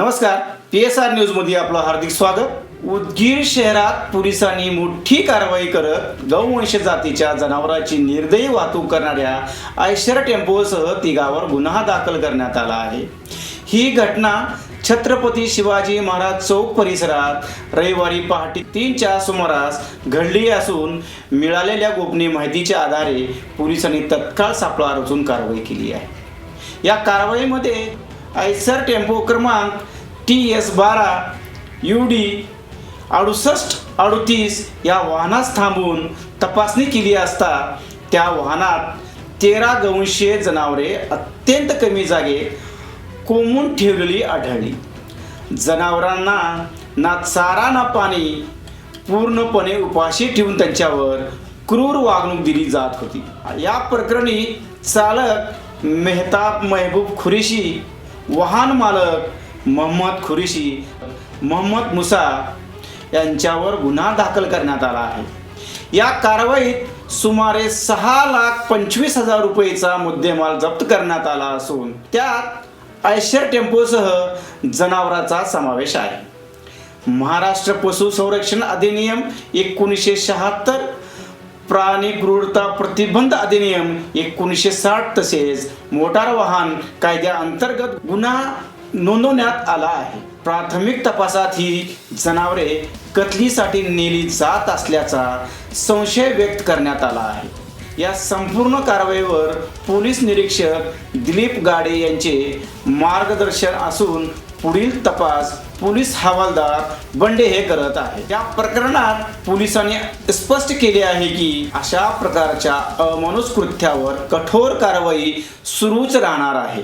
नमस्कार, PSR न्यूजमध्ये आपलं हार्दिक स्वागत। उदगीर शहरात पोलिसांनी मोठी कारवाई करत गौवंश जातीच्या जनावरांची निर्दयी वाहतूक करणाऱ्या आयशर टेम्पोसह तिघांवर गुन्हा दाखल करण्यात आला आहे। ही घटना छत्रपती शिवाजी महाराज चौक परिसरात रविवारी पहाटे 3च्या सुमारास घडली असून मिळालेल्या गोपनीय माहितीच्या आधारे पोलिसांनी तत्काळ सापळा रचून कारवाई केली आहे। या कारवाईमध्ये आयशर टेम्पो क्रमांक TS12 UD 6838 या वाहनास थांबून तपासणी केली असता त्या वाहनात 13 गौवंशीय जनावरे अत्यंत कमी जागे कोंबून ठेवलेली आढळली। जनावरांना ना चारा ना पाणी, पूर्णपणे उपाशी ठेवून त्यांच्यावर क्रूर वागणूक दिली जात होती। या प्रकरणी चालक मेहताब महबूब खुरेशी, वाहन मालक मोहम्मद खुरेशी, मोहम्मद मुसा यांच्यावर गुन्हा दाखल करण्यात आला आहे। या कारवाईत सुमारे 6,25,000 रुपयेचा मुद्देमाल जप्त करण्यात आला असून त्यात आयशर टेम्पोसह जनावरांचा समावेश आहे। महाराष्ट्र पशु संरक्षण अधिनियम 1976, प्राणी क्रूरता प्रतिबंध अधिनियम 1960 तसेच मोटार वाहन कायद्याअंतर्गत गुन्हा नोंदवण्यात आला आहे। प्राथमिक तपासात ही जनावरे कत्तलीसाठी नेली जात असल्याचा संशय व्यक्त करण्यात आला आहे। या संपूर्ण कारवाईवर पोलीस निरीक्षक दिलीप गाडे यांचे मार्गदर्शन असून पुढील तपास पोलीस हवालदार बंडे हे करत आहेत। या प्रकरणात पोलिसांनी स्पष्ट केले आहे की अशा प्रकारच्या अमानुष कृत्यावर कठोर कारवाई सुरूच राहणार आहे।